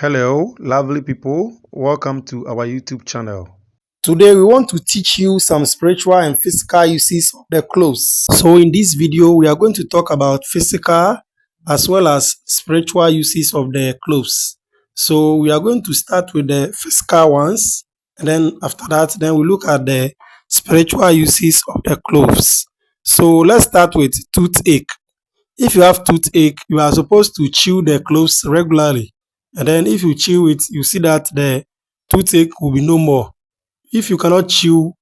Hello, lovely people. Welcome to our YouTube channel. Today we want to teach you some spiritual and physical uses of the cloves. So in this video we are going to talk about physical as well as spiritual uses of the cloves. So we are going to start with the physical ones, and then after that we look at the spiritual uses of the cloves. So let's start with toothache. If you have toothache, you are supposed to chew the cloves regularly, and then if you chew it, you see that the toothache will be no more. If you cannot chew,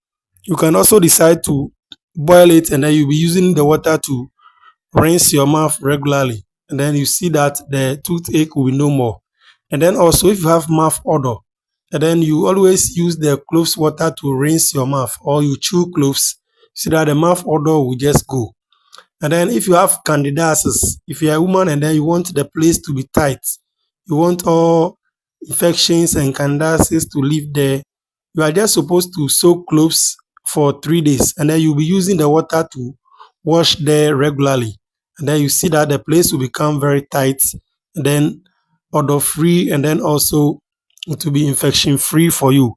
you can also decide to boil it, and then you'll be using the water to rinse your mouth regularly. And then you see that the toothache will be no more. And then also, if you have mouth odor, and then you always use the cloves water to rinse your mouth, or you chew cloves, see that the mouth odor will just go. And then if you have candidiasis, if you're a woman and then you want the place to be tight, you want all infections and candidiasis to live there, you are just supposed to soak cloves for 3 days, and then you'll be using the water to wash there regularly. And then you see that the place will become very tight, and then odor free, and then also it will be infection free for you.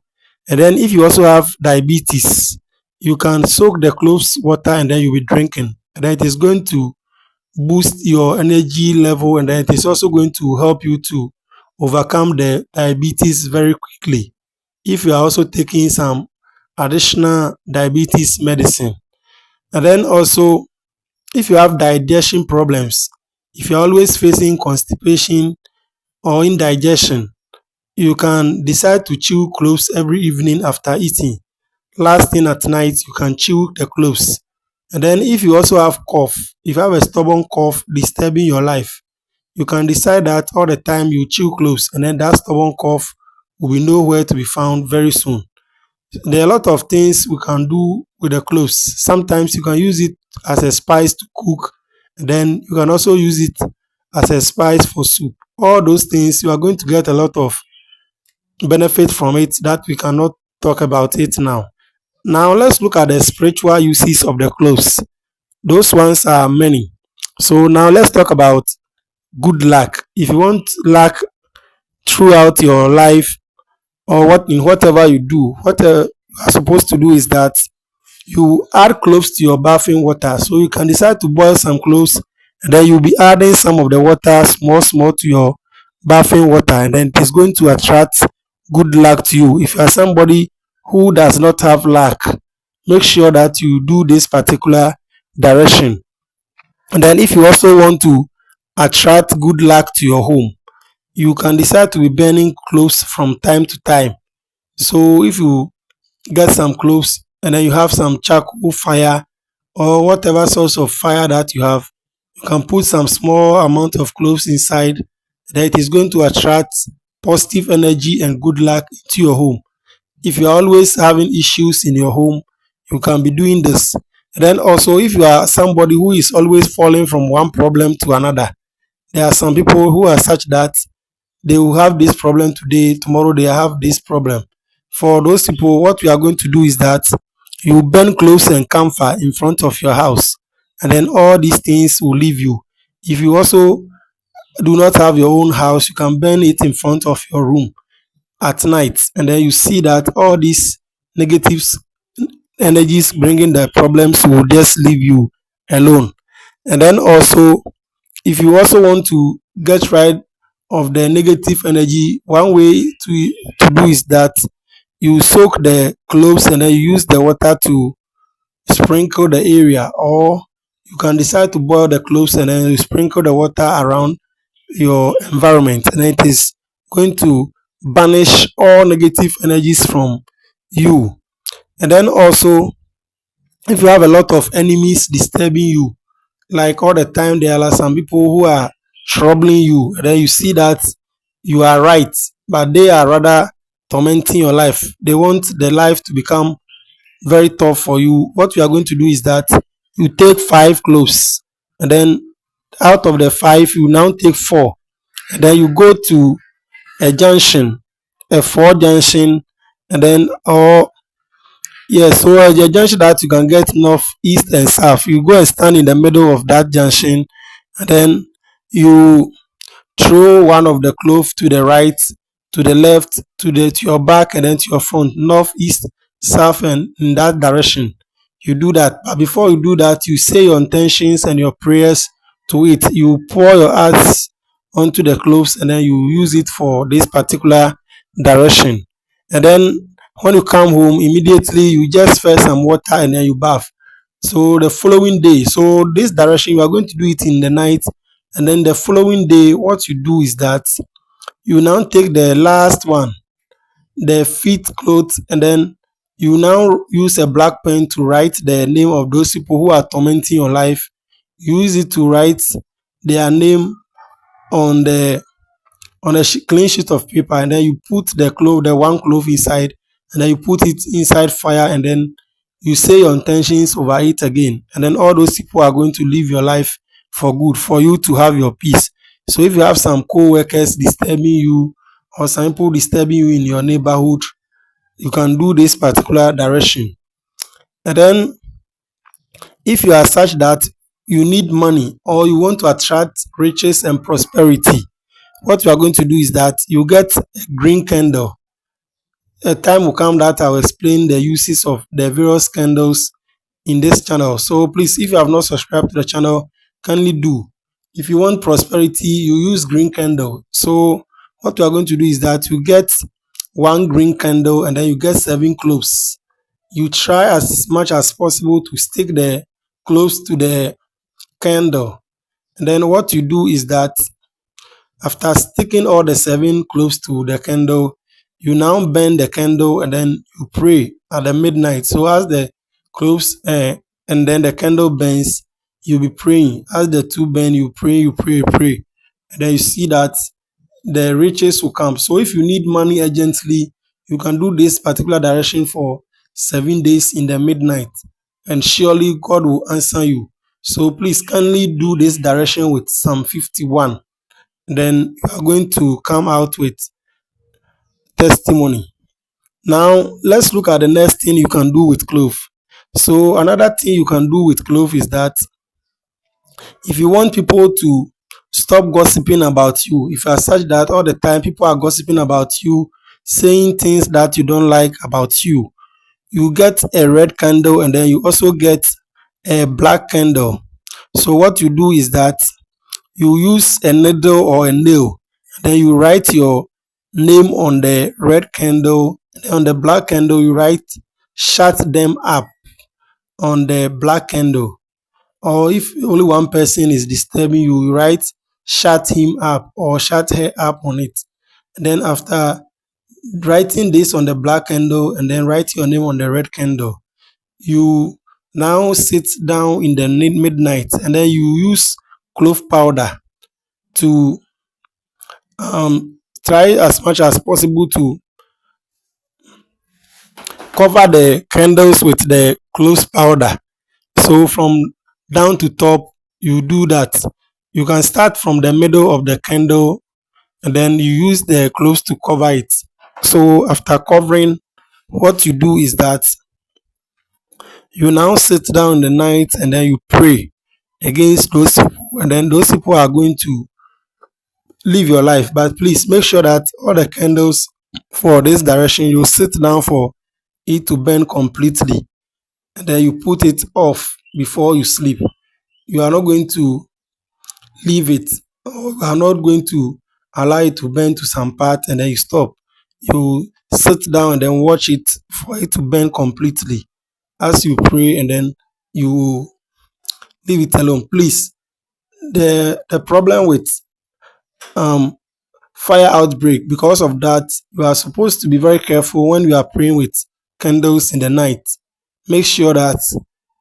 And then if you also have diabetes, you can soak the cloves water and then you'll be drinking. And then it is going to boost your energy level, and then it is also going to help you to overcome the diabetes very quickly if you are also taking some additional diabetes medicine. And then also, if you have digestion problems, if you're always facing constipation or indigestion, you can decide to chew cloves every evening after eating. Last thing at night, you can chew the cloves. And then if you also have cough, if you have a stubborn cough disturbing your life, you can decide that all the time you chew cloves, and then that stubborn cough will be nowhere to be found very soon. There are a lot of things we can do with the cloves. Sometimes you can use it as a spice to cook, and then you can also use it as a spice for soup. All those things, you are going to get a lot of benefit from it that we cannot talk about it now. Now let's look at the spiritual uses of the cloves. Those ones are many. So now let's talk about good luck. If you want luck throughout your life, or what in whatever you do, what you are supposed to do is that you add cloves to your bathing water. So you can decide to boil some cloves, and then you'll be adding some of the water small to your bathing water, and then it is going to attract good luck to you. If you are somebody who does not have luck, make sure that you do this particular direction. And then if you also want to attract good luck to your home, you can decide to be burning cloves from time to time. So if you get some cloves and then you have some charcoal fire or whatever source of fire that you have, you can put some small amount of cloves inside. That it is going to attract positive energy and good luck into your home. If you are always having issues in your home, you can be doing this. And then also, if you are somebody who is always falling from one problem to another, there are some people who are such that they will have this problem today, tomorrow they have this problem. For those people, what we are going to do is that you burn cloves and camphor in front of your house, and then all these things will leave you. If you also do not have your own house, you can burn it in front of your room at night, and then you see that all these negative energies bringing the problems will just leave you alone. And then also, if you also want to get rid of the negative energy, one way to do is that you soak the cloves and then you use the water to sprinkle the area, or you can decide to boil the cloves and then you sprinkle the water around your environment, and it is going to banish all negative energies from you. And then also, if you have a lot of enemies disturbing you, like all the time there are some people who are troubling you, and then you see that you are right but they are rather tormenting your life, they want the life to become very tough for you. What you are going to do is that you take 5 cloves, and then out of the 5 you now take 4, and then you go to a junction, a 4 junction, and then or yes, so a junction that you can get north, east, and south. You go and stand in the middle of that junction, and then you throw one of the clove to the right, to the left, to your back, and then to your front, north, east, south, and in that direction. You do that. But before you do that, you say your intentions and your prayers to it. You pour your hearts onto the cloves, and then you use it for this particular direction. And then when you come home, immediately you just fetch some water and then you bath. So the following day, so this direction, you are going to do it in the night, and then the following day, what you do is that you now take the last one, the feet clothes, and then you now use a black pen to write the name of those people who are tormenting your life. You use it to write their name on the clean sheet of paper, and then you put the one clove inside, and then you put it inside fire, and then you say your intentions over it again, and then all those people are going to live your life for good, for you to have your peace. So if you have some co-workers disturbing you, or some people disturbing you in your neighborhood, you can do this particular direction. And then if you are such that you need money, or you want to attract riches and prosperity, what you are going to do is that you get a green candle. A time will come that I will explain the uses of the various candles in this channel. So please, if you have not subscribed to the channel, kindly do. If you want prosperity, you use green candle. So what you are going to do is that you get one green candle, and then you get 7 cloves. You try as much as possible to stick the cloves to the candle. And then what you do is that after sticking all the 7 cloves to the candle, you now burn the candle, and then you pray at the midnight. So as the cloves and then the candle burns, you'll be praying. As the two burn, you pray, you pray, you pray. And then you see that the riches will come. So if you need money urgently, you can do this particular direction for 7 days in the midnight, and surely God will answer you. So please kindly do this direction with Psalm 51. Then you are going to come out with testimony. Now let's look at the next thing you can do with clove. So another thing you can do with clove is that if you want people to stop gossiping about you, if you are such that all the time people are gossiping about you, saying things that you don't like about you, you get a red candle, and then you also get a black candle. So what you do is that you use a needle or a nail, and then you write your name on the red candle, and on the black candle you write shut them up on the black candle. Or if only one person is disturbing you, you write shut him up or shut her up on it. And then after writing this on the black candle and then write your name on the red candle, you now sit down in the midnight, and then you use clove powder to try as much as possible to cover the candles with the clove powder. So from down to top, you do that. You can start from the middle of the candle, and then you use the cloves to cover it. So after covering, what you do is that you now sit down in the night, and then you pray against those people, and then those people are going to live your life. But please make sure that all the candles for this direction, you sit down for it to burn completely, and then you put it off before you sleep. You are not going to leave it, or you are not going to allow it to burn to some part and then you stop. You sit down and then watch it for it to burn completely as you pray, and then you leave it alone. Please, the problem with um fire outbreak, because of that, you are supposed to be very careful when you are praying with candles in the night. Make sure that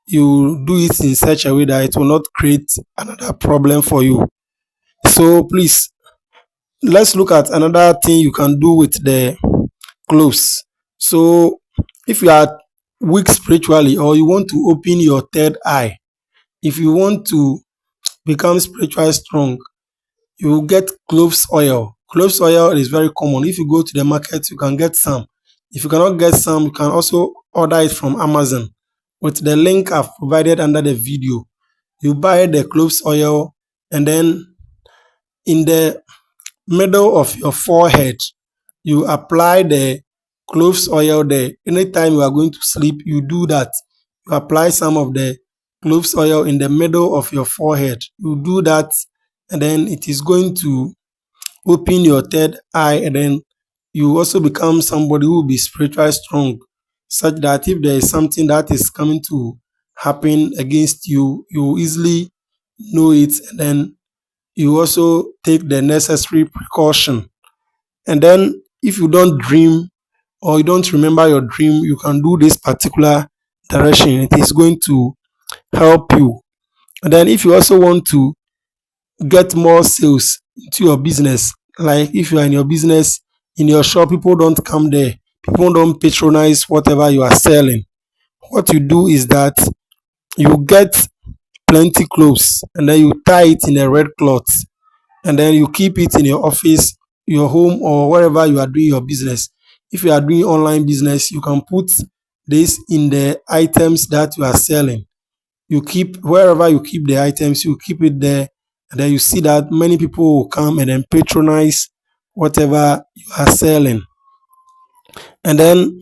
you do it in such a way that it will not create another problem for you. So please, let's look at another thing you can do with the cloves. So if you are weak spiritually, or you want to open your third eye, if you want to become spiritually strong, you get cloves oil. Cloves oil is very common. If you go to the market, you can get some. If you cannot get some, you can also order it from Amazon with the link I've provided under the video. You buy the cloves oil, and then in the middle of your forehead. You apply the cloves oil there. Anytime you are going to sleep, you do that. You apply some of the cloves oil in the middle of your forehead. You do that, and then it is going to open your third eye, and then you also become somebody who will be spiritually strong, such that if there is something that is coming to happen against you, you will easily know it, and then you also take the necessary precaution. And then if you don't dream or you don't remember your dream, you can do this particular direction. It is going to help you. And then if you also want to get more sales into your business, like if you are in your business, in your shop, people don't come there, people don't patronize whatever you are selling. What you do is that you get plenty clothes, and then you tie it in a red cloth, and then you keep it in your office, your home, or wherever you are doing your business. If you are doing online business, you can put this in the items that you are selling. You keep wherever you keep the items, you keep it there, and then you see that many people will come and then patronize whatever you are selling. And then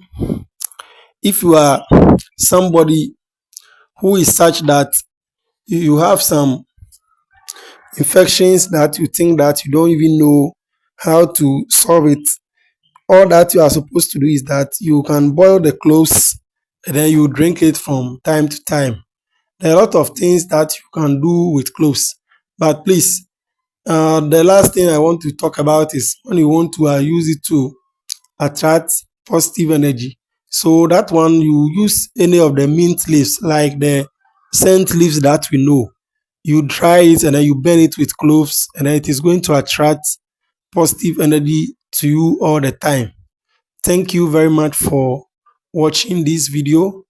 if you are somebody who is such that you have some infections that you think that you don't even know how to solve it, all that you are supposed to do is that you can boil the cloves, and then you drink it from time to time. There are a lot of things that you can do with cloves, but please, the last thing I want to talk about is when you want to use it to attract positive energy. So that one, you use any of the mint leaves, like the scent leaves that we know. You dry it and then you burn it with cloves, and then it is going to attract positive energy to you all the time. Thank you very much for watching this video.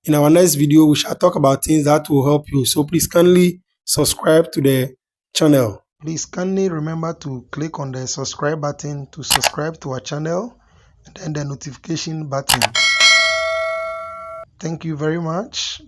In our next video, we shall talk about things that will help you. So please kindly subscribe to the channel. Please kindly remember to click on the subscribe button to subscribe to our channel, and then the notification button. Thank you very much.